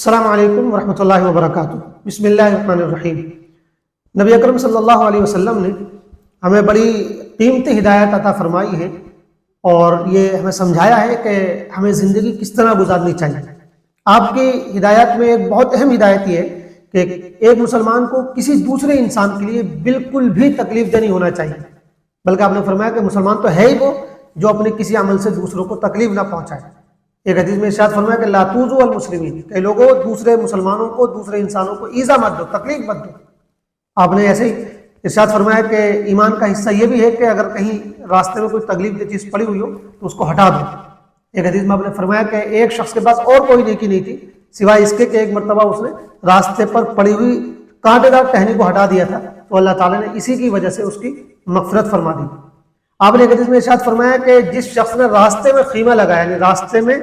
السلام علیکم ورحمۃ اللہ وبرکاتہ۔ بسم اللہ الرحمن الرحیم۔ نبی اکرم صلی اللہ علیہ وسلم نے ہمیں بڑی قیمتی ہدایت عطا فرمائی ہے اور یہ ہمیں سمجھایا ہے کہ ہمیں زندگی کس طرح گزارنی چاہیے۔ آپ کی ہدایت میں ایک بہت اہم ہدایت یہ ہے کہ ایک مسلمان کو کسی دوسرے انسان کے لیے بالکل بھی تکلیف دہ نہیں ہونا چاہیے، بلکہ آپ نے فرمایا کہ مسلمان تو ہے ہی وہ جو اپنے کسی عمل سے دوسروں کو تکلیف نہ پہنچائے۔ ایک حدیث میں ارشاد فرمایا کہ لا توذوا المسلمین، کہ لوگوں دوسرے مسلمانوں کو، دوسرے انسانوں کو ایذا مت دو، تکلیف مت دو۔ آپ نے ایسے ہی ارشاد فرمایا کہ ایمان کا حصہ یہ بھی ہے کہ اگر کہیں راستے میں کوئی تکلیف دہ چیز پڑی ہوئی ہو تو اس کو ہٹا دو۔ ایک حدیث میں آپ نے فرمایا کہ ایک شخص کے پاس اور کوئی نیکی نہیں تھی سوائے اس کے کہ ایک مرتبہ اس نے راستے پر پڑی ہوئی کانٹے دار ٹہنی کو ہٹا دیا تھا، تو اللہ تعالیٰ نے اسی کی وجہ سے اس کی مغفرت فرما دی۔ آپ نے ایک حدیث میں ارشاد فرمایا کہ جس شخص نے راستے میں خیمہ لگایا، یعنی راستے میں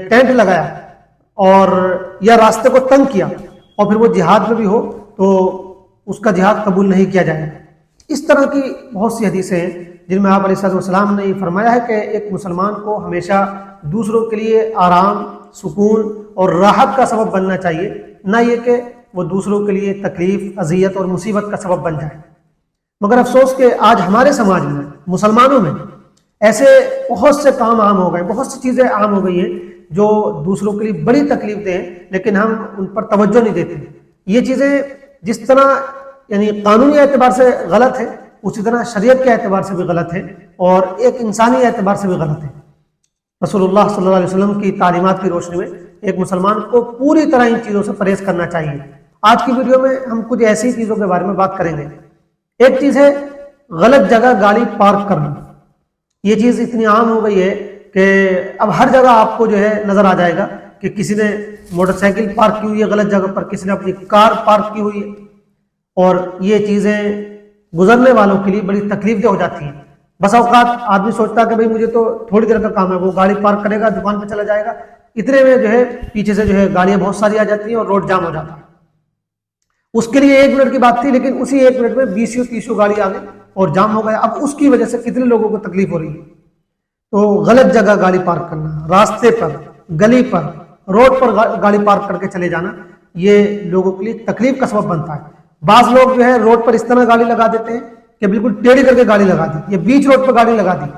ٹینٹ لگایا اور یا راستے کو تنگ کیا اور پھر وہ جہاد میں بھی ہو تو اس کا جہاد قبول نہیں کیا جائے گا۔ اس طرح کی بہت سی حدیثیں ہیں جن میں آپ علیہ السلام نے یہ فرمایا ہے کہ ایک مسلمان کو ہمیشہ دوسروں کے لیے آرام، سکون اور راحت کا سبب بننا چاہیے، نہ یہ کہ وہ دوسروں کے لیے تکلیف، اذیت اور مصیبت کا سبب بن جائے۔ مگر افسوس کہ آج ہمارے سماج میں، مسلمانوں میں ایسے بہت سے کام عام ہو گئے، بہت سی چیزیں عام ہو گئی ہیں جو دوسروں کے لیے بڑی تکلیف دہ ہیں، لیکن ہم ان پر توجہ نہیں دیتے۔ یہ چیزیں جس طرح یعنی قانونی اعتبار سے غلط ہے، اسی طرح شریعت کے اعتبار سے بھی غلط ہے اور ایک انسانی اعتبار سے بھی غلط ہے۔ رسول اللہ صلی اللہ علیہ وسلم کی تعلیمات کی روشنی میں ایک مسلمان کو پوری طرح ان چیزوں سے پرہیز کرنا چاہیے۔ آج کی ویڈیو میں ہم کچھ ایسی چیزوں کے بارے میں بات کریں گے۔ ایک چیز ہے غلط جگہ گاڑی پارک کرنا۔ یہ چیز اتنی عام ہو گئی ہے کہ اب ہر جگہ آپ کو جو ہے نظر آ جائے گا کہ کسی نے موٹر سائیکل پارک کی ہوئی ہے غلط جگہ پر، کسی نے اپنی کار پارک کی ہوئی ہے، اور یہ چیزیں گزرنے والوں کے لیے بڑی تکلیف دہ ہو جاتی ہیں۔ بس اوقات آدمی سوچتا ہے کہ بھئی مجھے تو تھوڑی دیر کا کام ہے، وہ گاڑی پارک کرے گا، دکان پہ چلا جائے گا، اتنے میں جو ہے پیچھے سے جو ہے گاڑیاں بہت ساری آ جاتی ہیں اور روڈ جام ہو جاتا ہے۔ اس کے لیے 1 منٹ کی بات تھی، لیکن اسی 1 منٹ میں 20-30 گاڑی آ گئی اور جام ہو گیا۔ اب اس کی وجہ سے کتنے لوگوں کو تکلیف ہو رہی ہے۔ تو غلط جگہ گاڑی پارک کرنا، راستے پر، گلی پر، روڈ پر گاڑی پارک کر کے چلے جانا، یہ لوگوں کے لیے تکلیف کا سبب بنتا ہے۔ بعض لوگ جو ہے روڈ پر اس طرح گاڑی لگا دیتے ہیں کہ بالکل ٹیڑھی کر کے گاڑی لگا دی، یا بیچ روڈ پر گاڑی لگا دی۔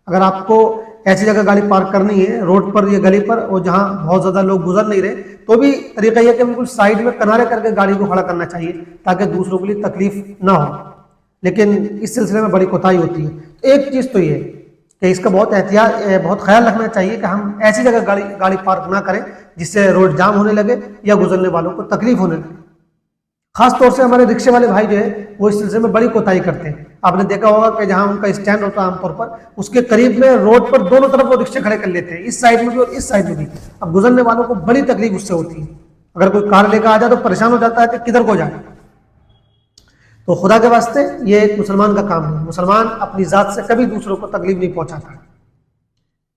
اگر آپ کو ایسی جگہ گاڑی پارک کرنی ہے روڈ پر یا گلی پر اور جہاں بہت زیادہ لوگ گزر نہیں رہے، تو بھی طریقہ یہ کہ بالکل سائیڈ میں کنارے کر کے گاڑی کو کھڑا کرنا چاہیے تاکہ دوسروں کے لیے تکلیف نہ ہو، لیکن اس سلسلے میں بڑی کوتاہی ہوتی ہے۔ ایک چیز تو یہ ہے کہ اس کا بہت خیال رکھنا چاہیے کہ ہم ایسی جگہ گاڑی پارک نہ کریں جس سے روڈ جام ہونے لگے یا گزرنے والوں کو تکلیف ہونے لگے۔ خاص طور سے ہمارے رکشے والے بھائی جو ہے وہ اس سلسلے میں بڑی کوتاہی کرتے ہیں۔ آپ نے دیکھا ہوگا کہ جہاں ان کا اسٹینڈ ہوتا ہے عام طور پر، اس کے قریب میں روڈ پر دونوں طرف وہ رکشے کھڑے کر لیتے ہیں، اس سائڈ میں بھی اور اس سائڈ میں بھی۔ اب گزرنے والوں کو بڑی تکلیف اس سے ہوتی ہے۔ اگر کوئی کار لے کر آ جائے تو پریشان ہو جاتا ہے کہ کدھر کو جائے۔ تو خدا کے واسطے یہ ایک مسلمان کا کام ہے، مسلمان اپنی ذات سے کبھی دوسروں کو تکلیف نہیں پہنچاتا۔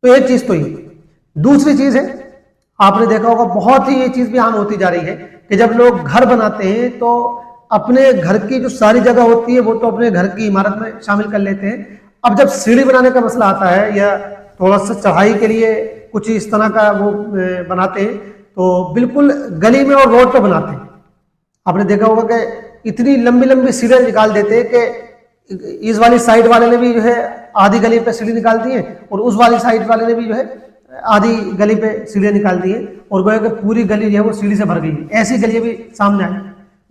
تو ایک چیز تو یہ۔ دوسری چیز ہے، آپ نے دیکھا ہوگا بہت ہی یہ چیز بھی عام ہوتی جا رہی ہے کہ جب لوگ گھر بناتے ہیں تو اپنے گھر کی جو ساری جگہ ہوتی ہے وہ تو اپنے گھر کی عمارت میں شامل کر لیتے ہیں۔ اب جب سیڑھی بنانے کا مسئلہ آتا ہے یا تھوڑا سا چڑھائی کے لیے کچھ اس طرح کا وہ بناتے ہیں تو بالکل گلی میں اور روڈ پہ بناتے ہیں۔ آپ نے دیکھا ہوگا کہ اتنی لمبی لمبی سیڑھیاں نکال دیتے ہیں کہ اس والی سائڈ والے نے بھی جو ہے آدھی گلی پہ سیڑھی نکال دی ہے اور اس والی سائڈ والے نے بھی جو ہے آدھی گلی پہ سیڑھیاں نکال دی ہیں، اور گویا کہ پوری گلی جو ہے وہ سیڑھی سے بھر گئی ہے۔ ایسی گلیاں بھی سامنے آئی،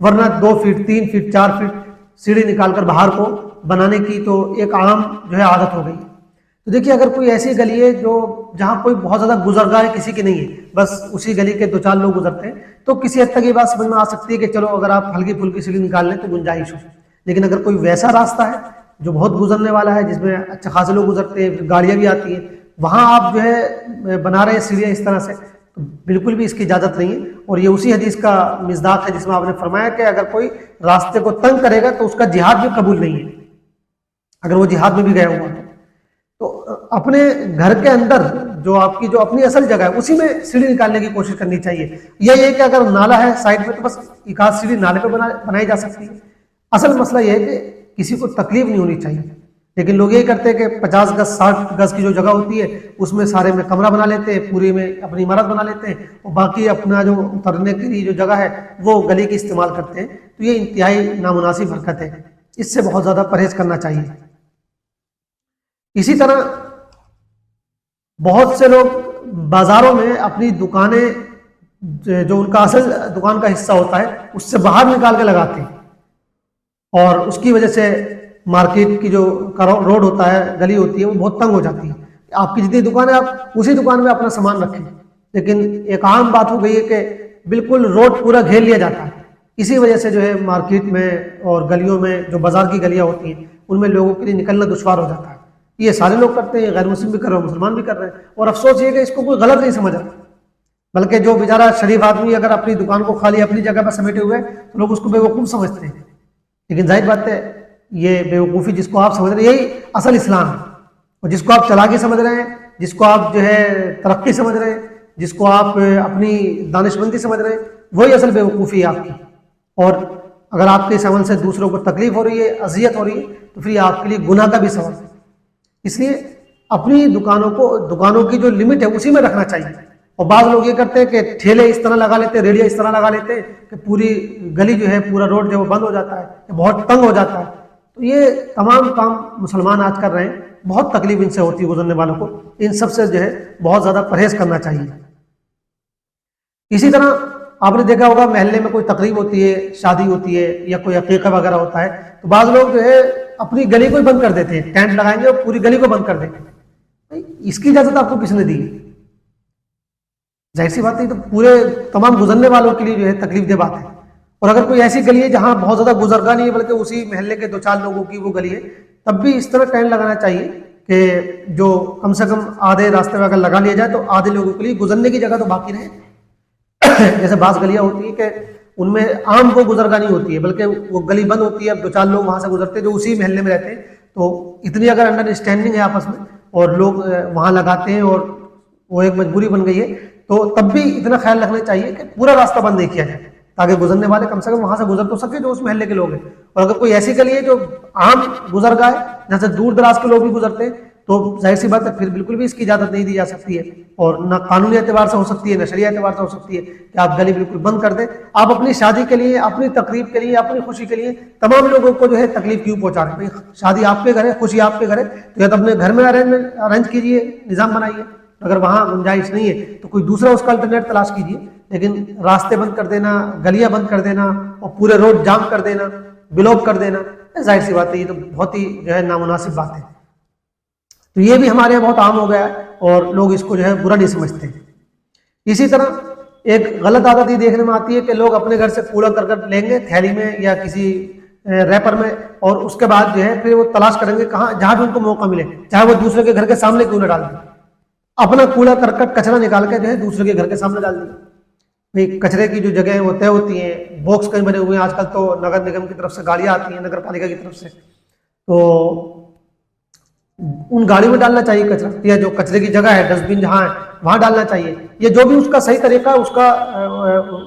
ورنہ 2 فٹ 3 فٹ 4 فٹ سیڑھی نکال کر باہر کو بنانے کی تو ایک عام جو ہے عادت ہو گئی۔ تو دیکھیے اگر کوئی ایسی گلی ہے جو جہاں کوئی بہت زیادہ گزرگاہ کسی کی نہیں ہے، بس اسی گلی کے 2-4 لوگ گزرتے ہیں، تو کسی حد تک یہ بات سمجھ میں آ سکتی ہے کہ چلو اگر آپ ہلکی پھلکی سیڑھی نکال لیں تو گنجائش ہو۔ لیکن اگر کوئی ویسا راستہ ہے جو بہت گزرنے والا ہے، جس میں اچھا خاصے لوگ گزرتے ہیں، گاڑیاں بھی آتی ہیں، وہاں آپ جو ہے بنا رہے ہیں سیڑھیاں اس طرح سے، تو بالکل بھی اس کی اجازت نہیں ہے۔ اور یہ اسی حدیث کا مصداق ہے جس میں آپ نے فرمایا کہ اگر کوئی راستے کو تنگ کرے گا تو اس کا جہاد بھی قبول نہیں ہے، اگر وہ جہاد میں بھی گیا ہوا تو اپنے گھر کے اندر جو آپ کی جو اپنی اصل جگہ ہے اسی میں سیڑھی نکالنے کی کوشش کرنی چاہیے۔ یہ کہ اگر نالا ہے سائڈ میں تو بس ایک آدھ سیڑھی نالے پہ بنائی جا سکتی ہے۔ اصل مسئلہ یہ ہے کہ کسی کو تکلیف نہیں ہونی چاہیے۔ لیکن لوگ یہی کرتے ہیں کہ 50 گز 60 گز کی جو جگہ ہوتی ہے اس میں سارے میں کمرہ بنا لیتے ہیں، پوری میں اپنی عمارت بنا لیتے ہیں، اور باقی اپنا جو اترنے کے لیے جو جگہ ہے وہ گلی کی استعمال کرتے ہیں. تو یہ انتہائی نامناسب حرکت ہے، اس سے بہت زیادہ پرہیز کرنا چاہیے. اسی طرح بہت سے لوگ بازاروں میں اپنی دکانیں جو ان کا اصل دکان کا حصہ ہوتا ہے اس سے باہر نکال کے لگاتے ہیں، اور اس کی وجہ سے مارکیٹ کی جو روڈ ہوتا ہے، گلی ہوتی ہے، وہ بہت تنگ ہو جاتی ہے. آپ کی جتنی دکان ہے آپ اسی دکان میں اپنا سامان رکھیں، لیکن ایک عام بات ہو گئی ہے کہ بالکل روڈ پورا گھیر لیا جاتا ہے. اسی وجہ سے جو ہے مارکیٹ میں اور گلیوں میں جو بازار کی گلیاں ہوتی ہیں ان میں لوگوں کے لیے نکلنا دشوار ہو جاتا ہے. یہ سارے لوگ کرتے ہیں، غیر مسلم بھی کر رہے ہیں، مسلمان بھی کر رہے ہیں، اور افسوس یہ کہ اس کو کوئی غلط نہیں سمجھ رہا، بلکہ جو بیچارہ شریف آدمی اگر اپنی دکان کو خالی اپنی جگہ پر سمیٹے ہوئے تو لوگ اس کو بیوقوف سمجھتے ہیں. لیکن ظاہر بات ہے یہ بیوقوفی جس کو آپ سمجھ رہے ہیں یہی اصل اسلام ہے، اور جس کو آپ چلاکی سمجھ رہے ہیں، جس کو آپ جو ہے ترقی سمجھ رہے ہیں، جس کو آپ اپنی دانش مندی سمجھ رہے ہیں، وہی اصل بیوقوفی ہے آپ کی. اور اگر آپ کے اس عمل سے دوسروں کو تکلیف ہو رہی ہے، اذیت ہو رہی ہے، تو پھر یہ آپ کے لیے گناہ کا بھی سبب ہے. اس لیے اپنی دکانوں کی جو لمٹ ہے اسی میں رکھنا چاہیے. اور بعض لوگ یہ کرتے ہیں کہ ٹھیلے اس طرح لگا لیتے ہیں، ریڑیاں اس طرح لگا لیتے ہیں کہ پوری گلی جو ہے، پورا روڈ جو ہے وہ بند ہو جاتا ہے، بہت تنگ ہو جاتا ہے. تو یہ تمام کام مسلمان آج کر رہے ہیں، بہت تکلیف ان سے ہوتی ہے گزرنے والوں کو. ان سب سے جو ہے بہت زیادہ پرہیز کرنا چاہیے. اسی طرح آپ نے دیکھا ہوگا محلے میں کوئی تقریب ہوتی ہے، شادی ہوتی ہے یا کوئی عقیقہ وغیرہ ہوتا ہے، تو بعض لوگ جو ہے اپنی گلی کو ہی بند کر دیتے ہیں، ٹینٹ لگائیں گے اور پوری گلی کو بند کر دیں گے. اس کی اجازت آپ کو کس نے دی؟ ظاہر سی بات ہے تو پورے تمام گزرنے والوں کے لیے جو ہے تکلیف دہ بات ہے. اور اگر کوئی ایسی گلی ہے جہاں بہت زیادہ گزرگاہ نہیں ہے بلکہ اسی محلے کے 2-4 لوگوں کی وہ گلی ہے، تب بھی اس طرح ٹینٹ لگانا چاہیے کہ جو کم سے کم آدھے راستے میں اگر لگا لیا جائے تو آدھے لوگوں کے لیے گزرنے کی جگہ تو باقی رہے. جیسے بعض گلیاں ہوتی ہیں کہ ان میں عام کو گزرگاہ نہیں ہوتی ہے بلکہ وہ گلی بند ہوتی ہے، اب 2-4 لوگ وہاں سے گزرتے ہیں جو اسی محلے میں رہتے ہیں، تو اتنی اگر انڈرسٹینڈنگ ہے آپس میں اور لوگ وہاں لگاتے ہیں اور وہ ایک مجبوری بن گئی ہے، تو تب بھی اتنا خیال رکھنا چاہیے کہ پورا راستہ بند نہیں کیا جائے تاکہ گزرنے والے کم سے کم وہاں سے گزر تو سکے جو اس محلے کے لوگ ہیں. اور اگر کوئی ایسی گلی ہے جو عام گزرگاہ ہے جہاں سے دور دراز کے لوگ بھی گزرتے ہیں تو ظاہر سی بات ہے پھر بالکل بھی اس کی اجازت نہیں دی جا سکتی ہے، اور نہ قانونی اعتبار سے ہو سکتی ہے، نہ شرعی اعتبار سے ہو سکتی ہے کہ آپ گلی بالکل بند کر دیں. آپ اپنی شادی کے لیے، اپنی تقریب کے لیے، اپنی خوشی کے لیے تمام لوگوں کو جو ہے تکلیف کیوں پہنچا رہے ہیں؟ شادی آپ کے گھر ہے، خوشی آپ کے گھر ہے، تو یا تو اپنے گھر میں ارینج کیجیے، نظام بنائیے. اگر وہاں گنجائش نہیں ہے تو کوئی دوسرا اس کا الٹرنیٹ تلاش کیجیے. لیکن راستے بند کر دینا، گلیاں بند کر دینا اور پورے روڈ جام کر دینا، بلاک کر دینا، ظاہر سی بات ہے یہ تو بہت ہی جو ہے نامناسب بات ہے. تو یہ بھی ہمارے یہاں بہت عام ہو گیا ہے اور لوگ اس کو جو ہے برا نہیں سمجھتے. اسی طرح ایک غلط عادت یہ دیکھنے میں آتی ہے کہ لوگ اپنے گھر سے کوڑا کرکٹ لیں گے تھیلی میں یا کسی ریپر میں، اور اس کے بعد جو ہے پھر وہ تلاش کریں گے کہاں جہاں بھی ان کو موقع ملے، چاہے وہ دوسرے کے گھر کے سامنے کیوں نہ ڈال دیں، اپنا کوڑا کرکٹ کچرا نکال کے جو ہے دوسرے کے گھر کے سامنے ڈال دیں. بھئی کچرے کی جو جگہیں وہ طے ہوتی ہیں، باکس کہیں بنے ہوئے ہیں، آج کل تو نگر نگم کی طرف سے گاڑیاں آتی ہیں، نگر پالیکا کی طرف سے، تو ان گاڑیوں میں ڈالنا چاہیے کچرا، یا جو کچرے کی جگہ ہے ڈسٹ بن جہاں ہے وہاں ڈالنا چاہیے، یا جو بھی اس کا صحیح طریقہ ہے اس کا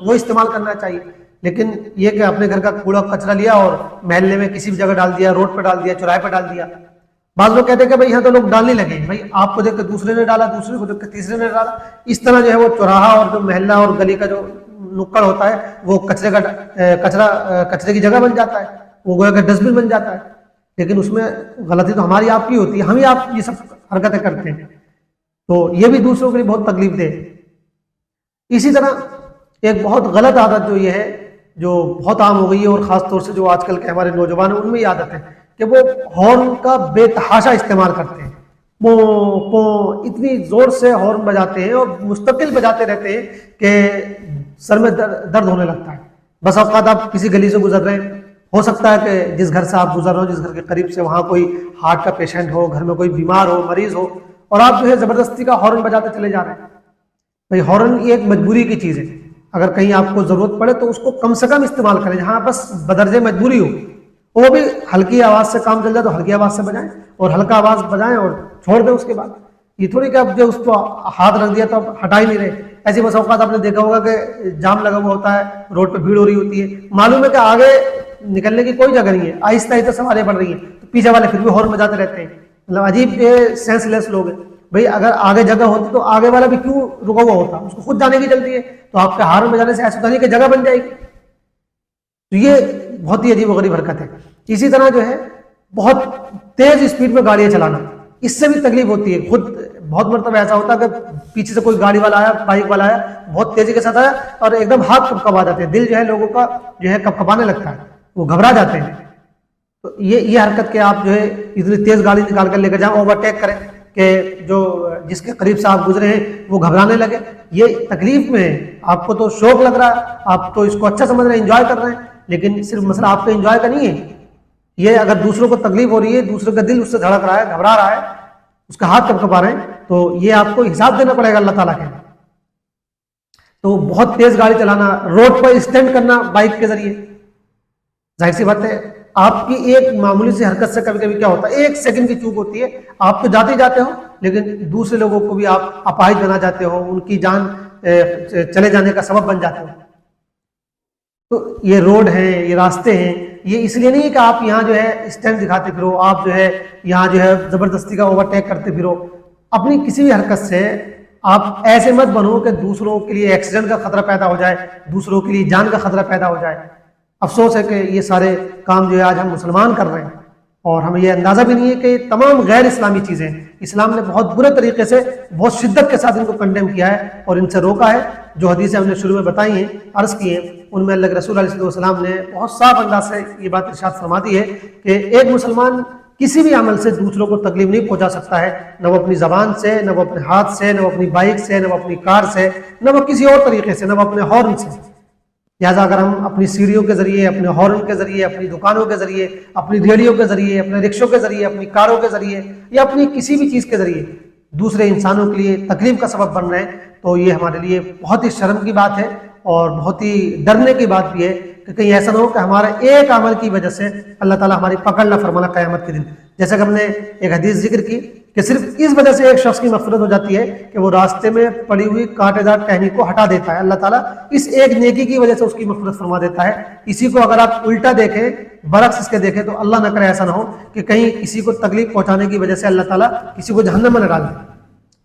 وہ استعمال کرنا چاہیے. لیکن یہ کہ اپنے گھر کا کوڑا کچرا لیا اور محلے میں کسی بھی جگہ ڈال دیا، روڈ پہ ڈال دیا، چوراہے پہ ڈال دیا. بعض لوگ کہتے ہیں کہ بھائی یہاں تو لوگ ڈالنے لگے، بھائی آپ کو دیکھ کے دوسرے نے ڈالا، دوسرے کو دیکھ کے تیسرے نے ڈالا. اس طرح جو ہے وہ چوراہا اور جو محلہ اور گلی کا جو نکڑ ہوتا ہے وہ کچرے کی جگہ بن جاتا ہے، وہ گویا کہ ڈسٹ بن بن جاتا ہے. لیکن اس میں غلطی تو ہماری آپ کی ہوتی ہے، ہم ہی آپ یہ سب حرکتیں کرتے ہیں، تو یہ بھی دوسروں کے لیے بہت تکلیف دہ. اسی طرح ایک بہت غلط عادت جو یہ ہے جو بہت عام ہو گئی ہے، اور خاص طور سے جو آج کل کے ہمارے نوجوان ہیں ان میں یہ عادت ہے کہ وہ ہارن کا بے تحاشا استعمال کرتے ہیں. پوں پوں اتنی زور سے ہارن بجاتے ہیں اور مستقل بجاتے رہتے ہیں کہ سر میں درد ہونے لگتا ہے. بس اوقات آپ کسی گلی سے گزر رہے ہیں، ہو سکتا ہے کہ جس گھر سے آپ گزر رہے ہو، جس گھر کے قریب سے، وہاں کوئی ہارٹ کا پیشنٹ ہو، گھر میں کوئی بیمار ہو، مریض ہو، اور آپ جو ہے زبردستی کا ہارن بجاتے چلے جا رہے ہیں. بھائی ہارن یہ ایک مجبوری کی چیز ہے، اگر کہیں آپ کو ضرورت پڑے تو اس کو کم سے کم استعمال کریں، جہاں بس بدرجہ مجبوری ہو، وہ بھی ہلکی آواز سے کام چل جائے تو ہلکی آواز سے بجائیں، اور ہلکا آواز بجائیں اور چھوڑ دیں. اس کے بعد یہ تھوڑی کہ اب جو اس کو ہاتھ رکھ دیا تو اب ہٹا ہی نہیں رہے. ایسی بس اوقات آپ نے دیکھا ہوگا کہ جام لگا ہوا ہوتا ہے، روڈ پہ بھیڑ ہو رہی ہوتی ہے، معلوم ہے کہ آگے نکلنے کی کوئی جگہ نہیں ہے، آہستہ آہستہ سواریں بڑھ رہی ہیں، تو پیچھے والے پھر بھی ہارن بجاتے رہتے ہیں. مطلب عجیب سینس لیس لوگ ہیں. بھئی اگر آگے جگہ ہوتی تو آگے والا بھی کیوں رکا ہوا ہوتا, اس کو خود جانے کی جلدی ہے, تو آپ کے ہارن بجانے سے ایسا نہیں کہ جگہ بن جائے گی. تو یہ بہت ہی عجیب و غریب حرکت ہے. اسی طرح جو ہے بہت تیز اسپیڈ میں گاڑیاں چلانا, اس سے بھی تکلیف ہوتی ہے. خود بہت مرتبہ ایسا ہوتا ہے کہ پیچھے سے کوئی گاڑی والا آیا, بائک والا آیا, بہت تیزی کے ساتھ آیا اور ایک دم ہاتھ کپکپا جاتے ہیں, دل جو ہے لوگوں کا جو ہے کپکپانے لگتا ہے, وہ گھبرا جاتے ہیں. تو یہ حرکت کہ آپ جو ہے اتنی تیز گاڑی نکال کر لے کر جائیں, اوورٹیک کریں کہ جو جس کے قریب سے آپ گزرے ہیں وہ گھبرانے لگے, یہ تکلیف میں ہے. آپ کو تو شوق لگ رہا ہے, آپ تو اس کو اچھا سمجھ رہے ہیں, انجوائے کر رہے ہیں, لیکن صرف مسئلہ آپ کو انجوائے کا نہیں ہے. یہ اگر دوسروں کو تکلیف ہو رہی ہے, دوسروں کا دل اس سے دھڑک رہا ہے, گھبرا رہا ہے, اس کا ہاتھ کپکپا رہے ہیں, تو یہ آپ کو حساب دینا پڑے گا اللہ تعالیٰ کے. تو بہت تیز گاڑی چلانا, روڈ پر اسٹینڈ کرنا بائک کے ذریعے, ظاہر سی بات ہے آپ کی ایک معمولی سی حرکت سے کبھی کبھی کیا ہوتا ہے, ایک سیکنڈ کی چوک ہوتی ہے, آپ تو جاتے جاتے ہو لیکن دوسرے لوگوں کو بھی آپ اپاہج بنا جاتے ہو, ان کی جان چلے جانے کا سبب بن جاتے ہو. تو یہ روڈ ہیں, یہ راستے ہیں, یہ اس لیے نہیں ہے کہ آپ یہاں جو ہے اسٹینڈ دکھاتے پھرو, آپ جو ہے یہاں جو ہے زبردستی کا اوورٹیک کرتے پھرو. اپنی کسی بھی حرکت سے آپ ایسے مت بنو کہ دوسروں کے لیے ایکسیڈنٹ کا خطرہ پیدا ہو جائے, دوسروں کے لیے جان کا خطرہ پیدا ہو جائے. افسوس ہے کہ یہ سارے کام جو ہے آج ہم مسلمان کر رہے ہیں, اور ہمیں یہ اندازہ بھی نہیں ہے کہ تمام غیر اسلامی چیزیں اسلام نے بہت برے طریقے سے, بہت شدت کے ساتھ ان کو کنڈیم کیا ہے اور ان سے روکا ہے. جو حدیثیں ہم نے شروع میں بتائی ہیں, عرض کی ہیں, ان میں اللہ کے رسول علیہ السلام نے بہت صاف انداز سے یہ بات ارشاد فرما دی ہے کہ ایک مسلمان کسی بھی عمل سے دوسروں کو تکلیف نہیں پہنچا سکتا ہے, نہ وہ اپنی زبان سے, نہ وہ اپنے ہاتھ سے, نہ وہ اپنی بائک سے, نہ وہ اپنی کار سے, نہ وہ کسی اور طریقے سے, نہ وہ اپنے ہارن سے. لہٰذا اگر ہم اپنی سیڑھیوں کے ذریعے, اپنے ہارن کے ذریعے, اپنی دکانوں کے ذریعے, اپنی ریڑھیوں کے ذریعے, اپنے رکشوں کے ذریعے, اپنی کاروں کے ذریعے یا اپنی کسی بھی چیز کے ذریعے دوسرے انسانوں کے لیے تکلیف کا سبب بن رہے ہیں, تو یہ ہمارے لیے بہت ہی شرم کی بات ہے اور بہت ہی ڈرنے کی بات بھی ہے کہ کہیں ایسا نہ ہو کہ ہمارے ایک عمل کی وجہ سے اللہ تعالیٰ ہماری پکڑ نہ فرمانا قیامت کے دن. جیسا کہ ہم نے ایک حدیث ذکر کی کہ صرف اس وجہ سے ایک شخص کی مغفرت ہو جاتی ہے کہ وہ راستے میں پڑی ہوئی کانٹے دار ٹہنی کو ہٹا دیتا ہے, اللہ تعالیٰ اس ایک نیکی کی وجہ سے اس کی مغفرت فرما دیتا ہے. اسی کو اگر آپ الٹا دیکھیں, برعکس اس کے دیکھیں, تو اللہ نہ کرے ایسا نہ ہو کہ کہیں کسی کو تکلیف پہنچانے کی وجہ سے اللہ تعالیٰ کسی کو جہنم میں نہ ڈال دے.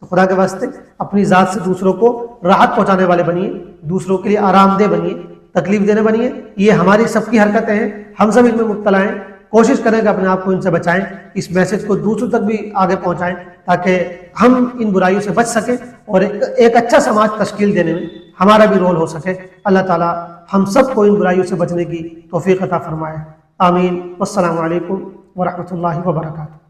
تو خدا کے واسطے اپنی ذات سے دوسروں کو راحت پہنچانے والے بنیے, دوسروں کے لیے آرام دہ بنیے, تکلیف دینے بنیے. یہ ہماری سب کی حرکتیں ہیں, ہم سب ان میں مبتلا ہیں. کوشش کریں کہ اپنے آپ کو ان سے بچائیں, اس میسج کو دوسروں تک بھی آگے پہنچائیں تاکہ ہم ان برائیوں سے بچ سکیں اور ایک اچھا سماج تشکیل دینے میں ہمارا بھی رول ہو سکے. اللہ تعالیٰ ہم سب کو ان برائیوں سے بچنے کی توفیق عطا فرمائے. آمین. والسلام علیکم ورحمۃ اللہ وبرکاتہ.